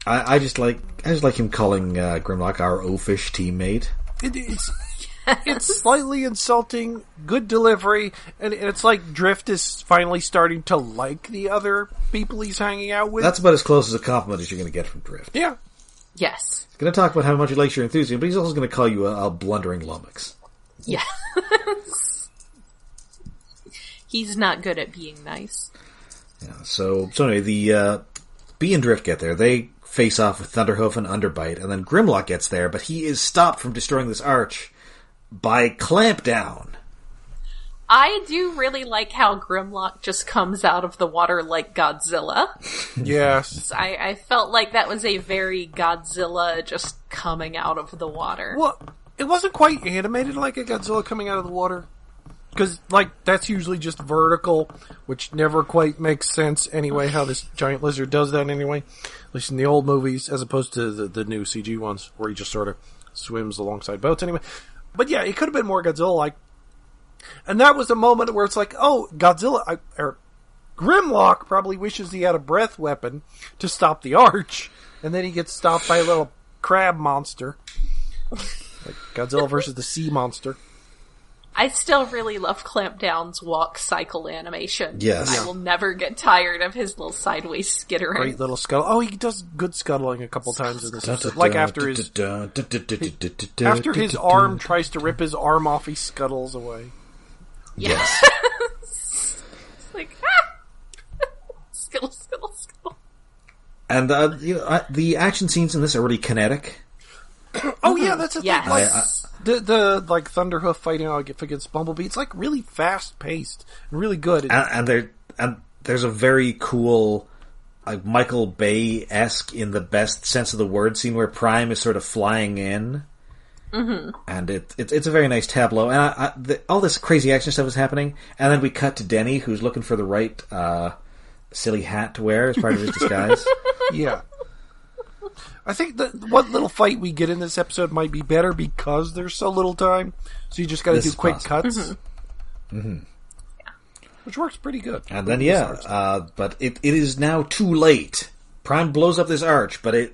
I just like him calling Grimlock our oafish teammate.
It's slightly insulting, good delivery, and it's like Drift is finally starting to like the other people he's hanging out with.
That's about as close as a compliment as you're going to get from Drift.
Yeah.
Yes.
He's going to talk about how much he likes your enthusiasm, but he's also going to call you a blundering lummox.
Yes. He's not good at being nice.
Yeah, so anyway, the Bee and Drift get there. They face off with Thunderhoof and Underbite, and then Grimlock gets there, but he is stopped from destroying this arch by Clampdown.
I do really like how Grimlock just comes out of the water like Godzilla.
Yes.
I felt like that was a very Godzilla just coming out of the water.
Well, it wasn't quite animated like a Godzilla coming out of the water. Because, that's usually just vertical, which never quite makes sense anyway, how this giant lizard does that anyway. At least in the old movies, as opposed to the new CG ones, where he just sort of swims alongside boats anyway. But yeah, it could have been more Godzilla-like. And that was a moment where it's like, oh, Grimlock probably wishes he had a breath weapon to stop the arch. And then he gets stopped by a little crab monster. Like Godzilla versus the sea monster.
I still really love Clampdown's walk cycle animation.
Yes.
I will never get tired of his little sideways skittering.
Great little scuttle. Oh, he does good scuttling a couple times in this episode. Like after his arm tries to rip his arm off, he scuttles away.
Yes.
It's like, scuttle.
And the action scenes in this are really kinetic.
Oh yeah, that's a
Yes.
thing. Like, the like Thunderhoof fighting against Bumblebee, it's like really fast paced and really good.
And there's a very cool, like Michael Bay-esque in the best sense of the word scene where Prime is sort of flying in. Mm-hmm. And it's a very nice tableau. And all this crazy action stuff is happening, and then we cut to Denny, who's looking for the right silly hat to wear as part of his disguise.
Yeah. I think that what little fight we get in this episode might be better because there's so little time. So you just got to do quick cuts. Mm-hmm. Mm-hmm. Which works pretty good.
And then, but it is now too late. Prime blows up this arch, but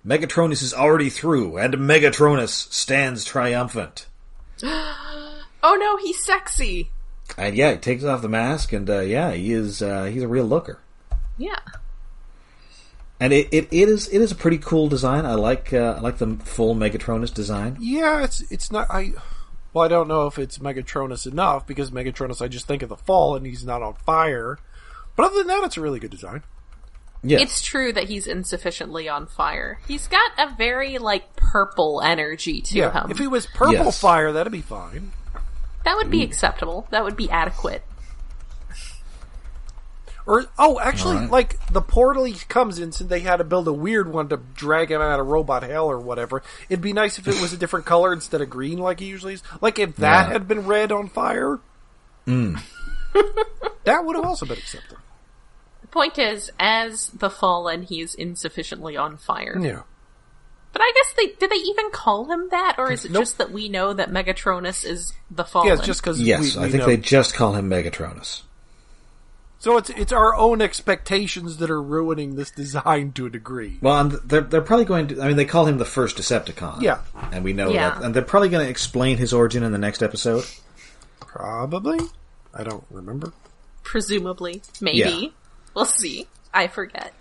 Megatronus is already through, and Megatronus stands triumphant.
Oh no, he's sexy!
And he takes off the mask, and he's a real looker. Yeah. And it is a pretty cool design. I like the full Megatronus design.
Yeah, it's not. I don't know if it's Megatronus enough because Megatronus, I just think of the fall and he's not on fire. But other than that, it's a really good design.
Yeah,
it's true that he's insufficiently on fire. He's got a very purple energy to him.
If he was purple fire, that'd be fine.
That would be acceptable. That would be adequate.
Or, actually, the portal he comes in, since they had to build a weird one to drag him out of robot hell or whatever, it'd be nice if it was a different color instead of green like he usually is. Like, if that had been red on fire, that would have also been acceptable.
The point is, as the Fallen, he is insufficiently on fire.
Yeah.
But I guess did they even call him that, or is it just that we know that Megatronus is the Fallen?
Yeah, it's just because
I think they just call him Megatronus.
So it's our own expectations that are ruining this design to a degree.
Well, and they're probably going to. I mean, they call him the first Decepticon.
Yeah,
and we know that, and they're probably going to explain his origin in the next episode.
Probably, I don't remember.
Presumably, maybe we'll see. I forget.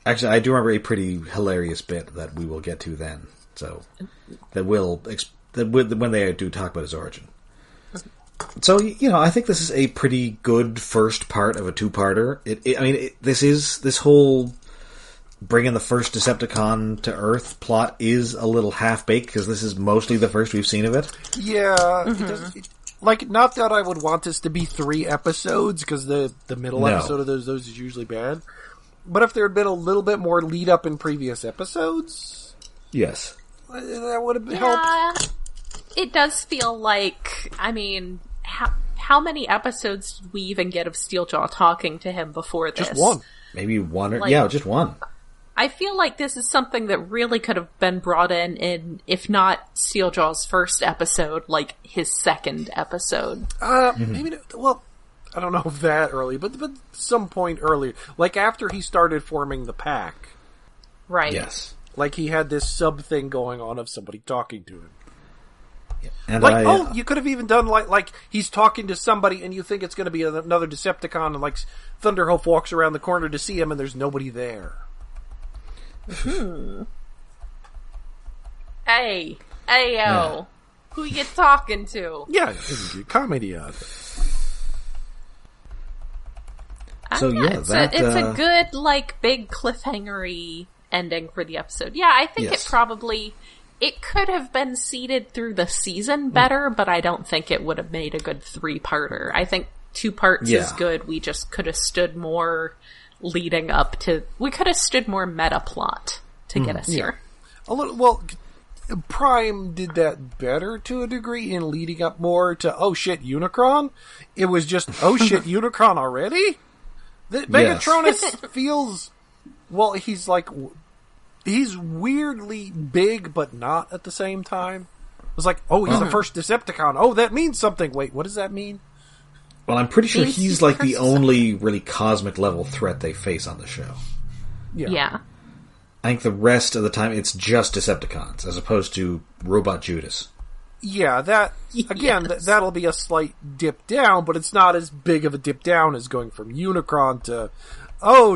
Actually, I do remember a pretty hilarious bit that we will get to then. So when they do talk about his origin. So, I think this is a pretty good first part of a two-parter. This whole bringing the first Decepticon to Earth plot is a little half-baked, because this is mostly the first we've seen of it.
Yeah. Not that I would want this to be 3 episodes, because the middle episode of those is usually bad. But if there had been a little bit more lead-up in previous episodes...
Yes.
That would have helped.
It does feel like, how many episodes did we even get of Steeljaw talking to him before this?
Just one.
Maybe one just one.
I feel like this is something that really could have been brought in, if not Steeljaw's first episode, his second episode.
Maybe, I don't know if that early, but some point earlier. After he started forming the pack.
Right.
Yes.
He had this sub-thing going on of somebody talking to him.
And
you could have even done he's talking to somebody and you think it's going to be another Decepticon, and Thunderhoof walks around the corner to see him and there's nobody there.
Hey, ayo, who you talking to?
Yeah, comedy of it.
So
it's a good big cliffhangery ending for the episode. Yeah, I think it could have been seeded through the season better, but I don't think it would have made a good 3-parter. I think 2 parts is good. We just could have stood more leading up to... We could have stood more meta plot to get us here.
A little, well, Prime did that better to a degree in leading up more to, oh shit, Unicron? It was just, oh shit, Unicron already? Megatronus feels... Well, he's weirdly big, but not at the same time. It was he's the first Decepticon. Oh, that means something. Wait, what does that mean?
Well, I'm pretty sure he's the only really cosmic level threat they face on the show.
Yeah.
I think the rest of the time it's just Decepticons, as opposed to Robot Judas.
Yeah, again, that'll be a slight dip down, but it's not as big of a dip down as going from Unicron to,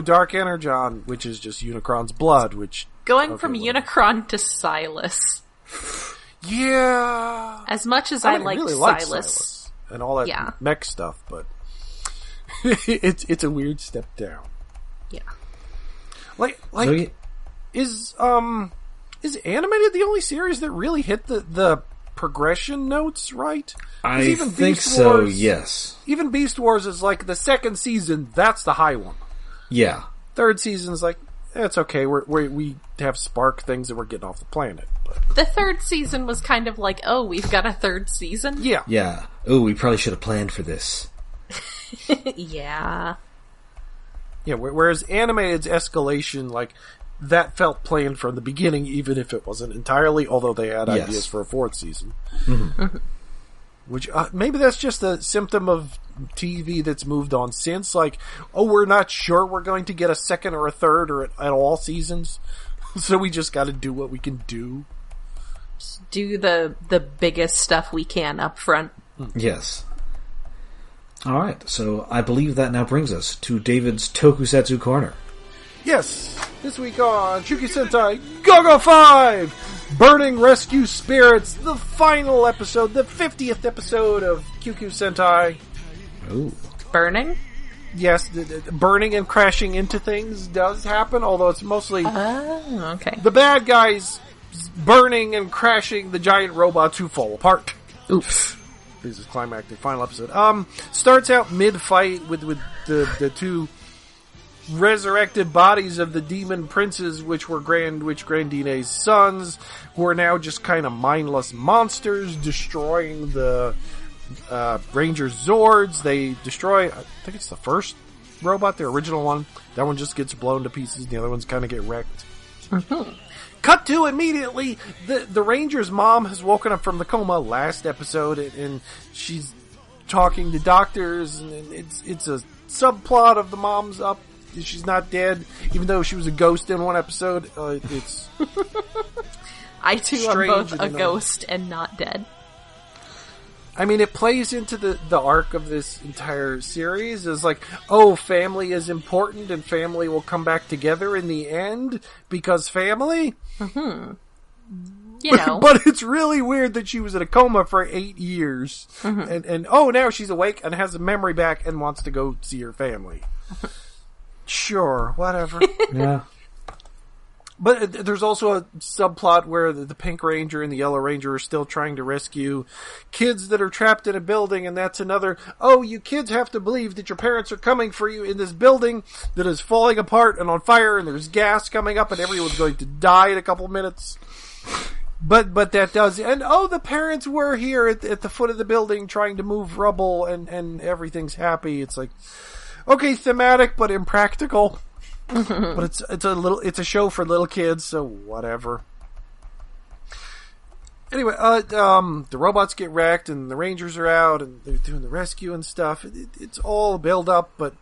Dark Energon, which is just Unicron's blood,
Going from Unicron to Silas.
Yeah.
As much as I really like Silas.
And all that mech stuff, but it's a weird step down.
Yeah.
Is Animated the only series that really hit the progression notes right?
I think so, yes.
Even Beast Wars is like the second season, that's the high one.
Yeah.
Third season's like, it's okay, we have spark things and we're getting off the planet. But.
The third season was kind of like, we've got a third season?
Yeah.
Yeah. Oh, we probably should have planned for this.
Yeah.
Yeah, whereas Animated's escalation, like, that felt planned from the beginning, even if it wasn't entirely, although they had ideas for a fourth season.
Mm-hmm.
Which, maybe that's just a symptom of TV that's moved on since, like, we're not sure we're going to get a second or a third or at all seasons, so we just gotta do what we can do.
Just do the biggest stuff we can up front.
Yes. Alright, so I believe that now brings us to David's Tokusatsu Corner.
Yes, this week on Shuki Sentai Go-Go 5! Burning Rescue Spirits, the final episode, the 50th episode of QQ Sentai.
Ooh.
Burning?
Yes, the burning and crashing into things does happen, although it's mostly
okay.
the bad guys burning and crashing the giant robots who fall apart.
Oops.
This is climactic final episode. Starts out mid-fight with the two resurrected bodies of the demon princes, which Grandine's sons, who are now just kind of mindless monsters, destroying the Ranger Zords. They destroy, I think it's the first robot, the original one. That one just gets blown to pieces, the other ones kind of get wrecked.
Mm-hmm.
Cut to immediately, the Ranger's mom has woken up from the coma last episode, and she's talking to doctors, and it's a subplot of the mom's up. She's not dead, even though she was a ghost in one episode. It's
I too am both a ghost and not dead.
I mean, it plays into the arc of this entire series as like, family is important and family will come back together in the end because family.
Mm-hmm. You know.
But it's really weird that she was in a coma for 8 years. Mm-hmm. And now she's awake and has a memory back and wants to go see her family. Sure, whatever.
Yeah.
But there's also a subplot where the Pink Ranger and the Yellow Ranger are still trying to rescue kids that are trapped in a building, and that's another, you kids have to believe that your parents are coming for you in this building that is falling apart and on fire, and there's gas coming up, and everyone's going to die in a couple minutes. But that does, and the parents were here at the foot of the building trying to move rubble, and everything's happy. It's like, okay, thematic, but impractical. But it's a show for little kids, so whatever. Anyway, the robots get wrecked and the Rangers are out and they're doing the rescue and stuff. It's all build up, but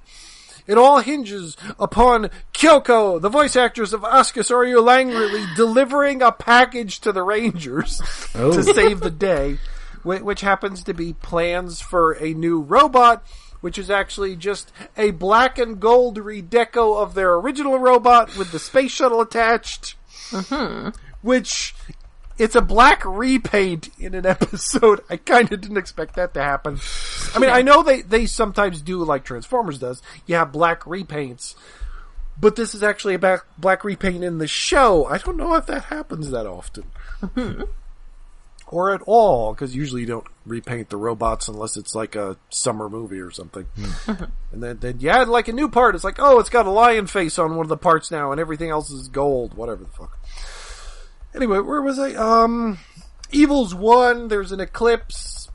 it all hinges upon Kyoko, the voice actress of Asuka Soryu Langley, delivering a package to the Rangers to save the day, which happens to be plans for a new robot, which is actually just a black and gold redeco of their original robot with the space shuttle attached.
Mm-hmm.
Which, it's a black repaint in an episode. I kind of didn't expect that to happen. I mean, I know they sometimes do like Transformers does. You have black repaints. But this is actually a black repaint in the show. I don't know if that happens that often.
Mm-hmm.
Or at all, because usually you don't repaint the robots unless it's like a summer movie or something.
Mm-hmm. And
then you add like a new part. It's like, it's got a lion face on one of the parts now, and everything else is gold. Whatever the fuck. Anyway, where was I? Evil's won. There's an eclipse,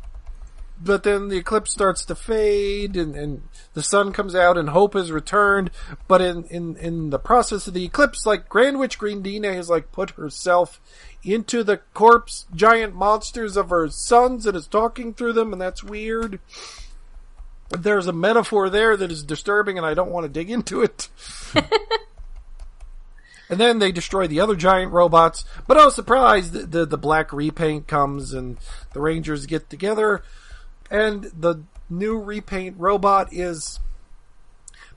but then the eclipse starts to fade, and the sun comes out, and hope has returned. But in the process of the eclipse, like Grand Witch Grindina has like put herself into the corpse giant monsters of her sons and is talking through them, and that's weird. There's a metaphor there that is disturbing, and I don't want to dig into it. And then they destroy the other giant robots. But oh, surprise, the black repaint comes and the Rangers get together. And the new repaint robot is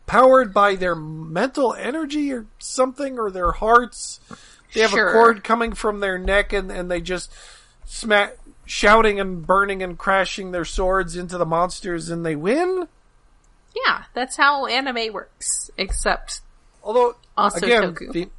powered by their mental energy or something, or their hearts. They have a cord coming from their neck, and they just shouting and burning and crashing their swords into the monsters, and they win?
Yeah, that's how anime works, except
although
also
again,
Toku.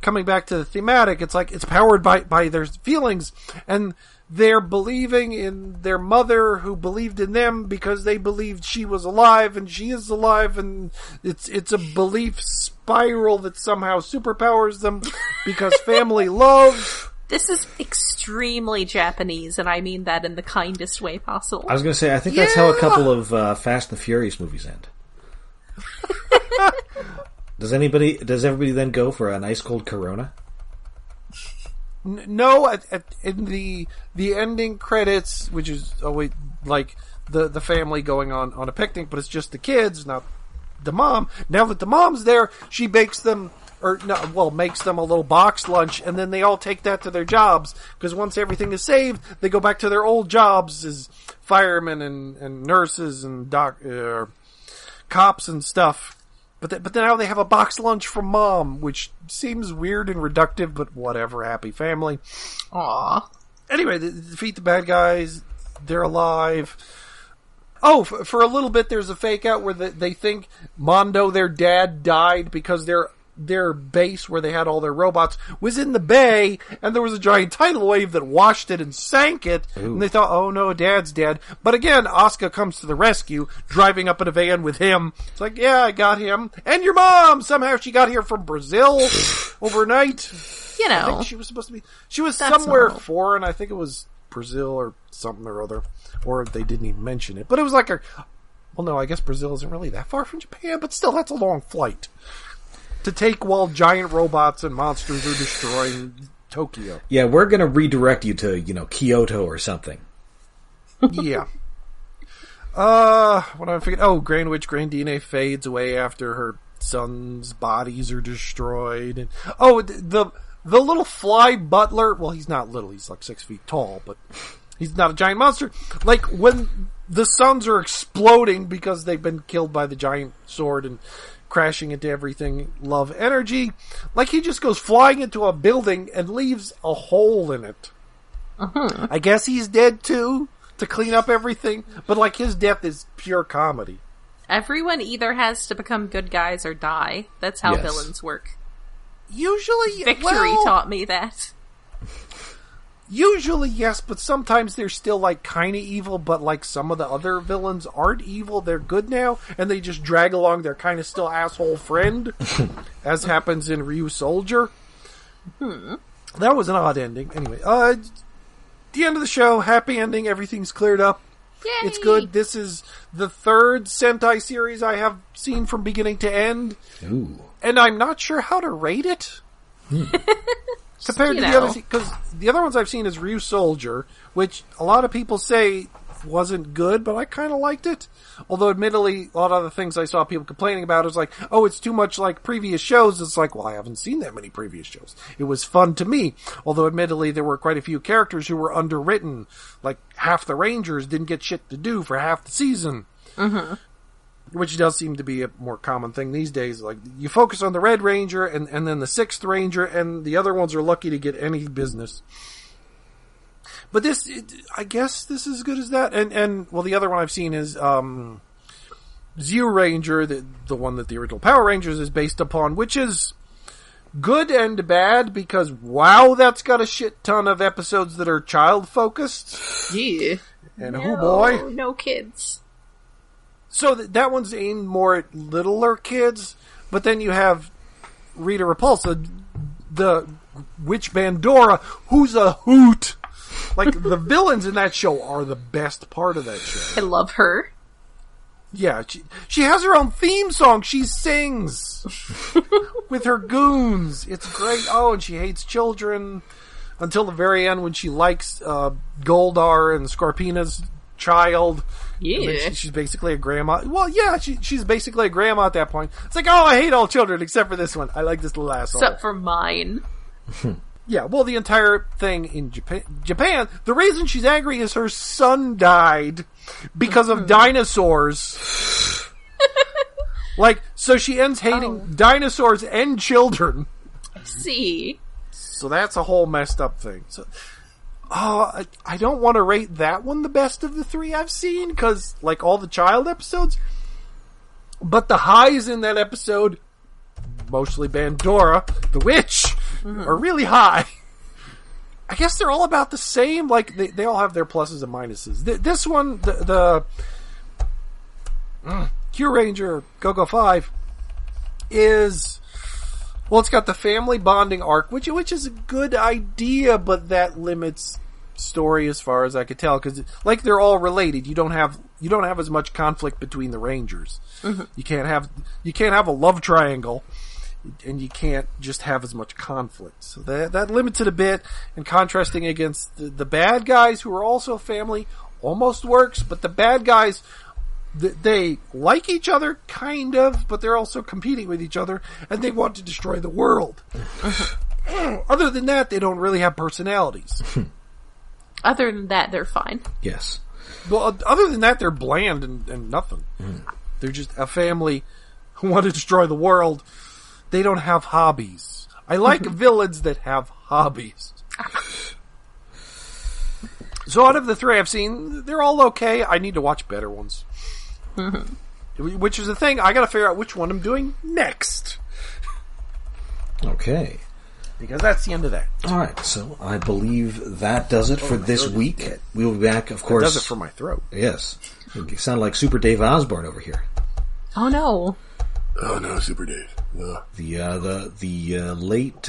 Coming back to the thematic, it's like it's powered by their feelings, and they're believing in their mother who believed in them because they believed she was alive and she is alive, and it's a belief spiral that somehow superpowers them because family love.
This is extremely Japanese, and I mean that in the kindest way possible.
I was going to say, I think that's how a couple of Fast and the Furious movies end. Does everybody then go for an ice cold Corona?
No, in the ending credits, which is always like the family going on a picnic, but it's just the kids, not the mom. Now that the mom's there, she bakes them, makes them a little box lunch, and then they all take that to their jobs, because once everything is saved, they go back to their old jobs as firemen and nurses and cops and stuff. But then now they have a box lunch from mom, which seems weird and reductive, but whatever, happy family.
Aww.
Anyway, they defeat the bad guys, they're alive. Oh, for a little bit there's a fake out where they think Mondo, their dad, died because their base where they had all their robots was in the bay, and there was a giant tidal wave that washed it and sank it. Ooh. And they thought, oh no, Dad's dead. But again, Asuka comes to the rescue, driving up in a van with him. It's like, yeah, I got him. And your mom! Somehow she got here from Brazil overnight.
You know.
I think she was supposed to be... She was somewhere foreign. I think it was Brazil or something or other. Or they didn't even mention it. But it was like well, no, I guess Brazil isn't really that far from Japan, but still, that's a long flight to take while giant robots and monsters are destroying Tokyo.
Yeah, we're going to redirect you to, Kyoto or something.
Yeah. What I forget? Oh, Grand Witch Grandine fades away after her son's bodies are destroyed. And, the little fly butler, well, he's not little, he's like 6 feet tall, but he's not a giant monster. Like, when the suns are exploding because they've been killed by the giant sword and crashing into everything, love energy. Like, he just goes flying into a building and leaves a hole in it.
Uh-huh.
I guess he's dead too, to clean up everything, but like, his death is pure comedy.
Everyone either has to become good guys or die. That's how villains work.
Usually,
Victory taught me that.
Usually, yes, but sometimes they're still, like, kind of evil, but, like, some of the other villains aren't evil, they're good now, and they just drag along their kind of still asshole friend, as happens in Ryu Soldier. That was an odd ending. Anyway, the end of the show, happy ending, everything's cleared up.
Yay!
It's good. This is the third Sentai series I have seen from beginning to end.
Ooh.
And I'm not sure how to rate it. Compared to the others, because the other ones I've seen is Ryu Soldier, which a lot of people say wasn't good, but I kind of liked it. Although, admittedly, a lot of the things I saw people complaining about is like, oh, it's too much like previous shows. It's like, well, I haven't seen that many previous shows. It was fun to me. Although, admittedly, there were quite a few characters who were underwritten. Like, half the Rangers didn't get shit to do for half the season.
Mm-hmm.
Which does seem to be a more common thing these days. Like, you focus on the Red Ranger and then the 6th Ranger, and the other ones are lucky to get any business. But I guess this is as good as that. And well, the other one I've seen is Zeo Ranger, the one that the original Power Rangers is based upon, which is good and bad, because wow, that's got a shit ton of episodes that are child-focused.
Yeah.
And oh boy.
No kids.
So that one's aimed more at littler kids, but then you have Rita Repulsa, the witch Bandora, who's a hoot. Like, the villains in that show are the best part of that show.
I love her.
Yeah, she has her own theme song. She sings with her goons. It's great. Oh, and she hates children until the very end when she likes Goldar and Scorpina's child.
Yeah.
She's basically a grandma. Well, yeah, she's basically a grandma at that point. It's like, oh, I hate all children except for this one. I like this little asshole.
Except for mine.
Yeah, well, the entire thing in Japan, the reason she's angry is her son died because of dinosaurs. Like, so she ends hating dinosaurs and children.
See?
So that's a whole messed up thing. So, I don't want to rate that one the best of the three I've seen, because, like, all the child episodes. But the highs in that episode, mostly Bandora, the witch, are really high. I guess they're all about the same. Like, they all have their pluses and minuses. This one, the Q Ranger Go-Go 5 is... Well, it's got the family bonding arc, which is a good idea, but that limits story as far as I could tell, because like they're all related. You don't have as much conflict between the Rangers. Mm-hmm. You can't have a love triangle, and you can't just have as much conflict. So that limits it a bit. And contrasting against the bad guys, who are also family, almost works. But the bad guys, they like each other, kind of, but they're also competing with each other, and they want to destroy the world. Other than that, they don't really have personalities.
Other than that, they're fine.
Yes.
Well, other than that, they're bland and nothing. They're just a family who want to destroy the world. They don't have hobbies. I like villains that have hobbies. So out of the three I've seen, they're all okay. I need to watch better ones. Which is the thing, I gotta figure out which one I'm doing next.
Okay.
Because that's the end of that.
Alright, so I believe that does it for this week. We'll be back, of course.
That does it for my throat.
Yes. You sound like Super Dave Osborne over here.
Oh no.
Oh no, Super Dave.
The late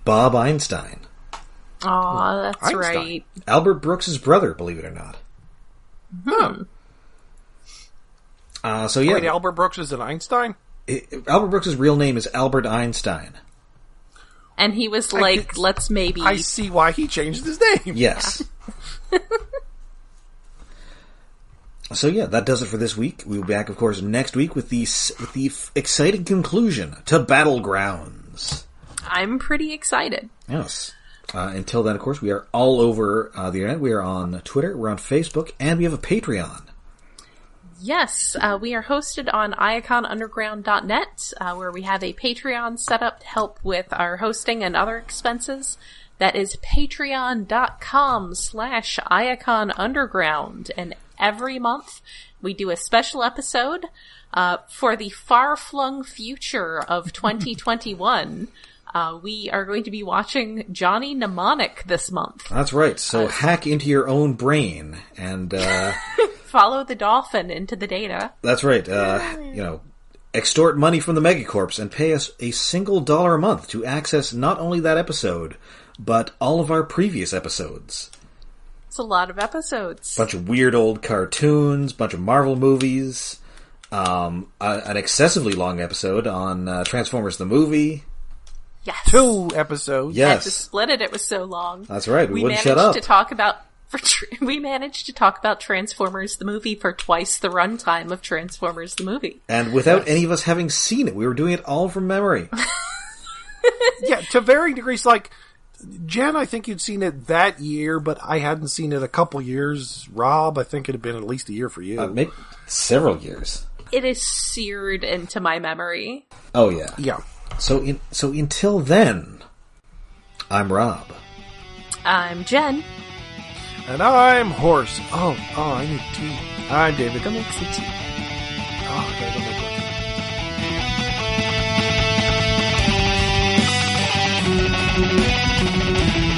Bob Einstein.
Aw, that's
Einstein.
right.
Albert Brooks' brother, believe it or not. So yeah.
Wait, Albert Brooks is an Einstein?
Albert Brooks' real name is Albert Einstein.
And he was like, let's maybe...
I see why he changed his name.
Yes. So yeah, that does it for this week. We'll be back, of course, next week with the exciting conclusion to Battlegrounds.
I'm pretty excited.
Yes. Until then, of course, we are all over the internet. We are on Twitter, we're on Facebook, and we have a Patreon.
Yes, we are hosted on iaconunderground.net, where we have a Patreon set up to help with our hosting and other expenses. That is patreon.com/iaconunderground. And every month we do a special episode for the far-flung future of 2021. We are going to be watching Johnny Mnemonic this month.
That's right. So hack into your own brain and...
follow the dolphin into the data.
That's right. Extort money from the Megacorps and pay us $1 a month to access not only that episode, but all of our previous episodes.
It's a lot of episodes.
Bunch of weird old cartoons, bunch of Marvel movies, an excessively long episode on Transformers the movie.
Yes.
2 episodes.
Yes.
I had to split it. It was so long.
That's right. We wouldn't shut
up. We managed to talk about Transformers the movie for twice the runtime of Transformers the movie.
And without any of us having seen it. We were doing it all from memory.
Yeah, to varying degrees. Like, Jen, I think you'd seen it that year, but I hadn't seen it a couple years. Rob, I think it had been at least a year for you.
Maybe several years.
It is seared into my memory.
Oh, yeah.
Yeah.
So until then, I'm Rob.
I'm Jen.
And I'm Horse. Oh, I need tea. I'm David.
Go make some tea.
Oh, I gotta go make one.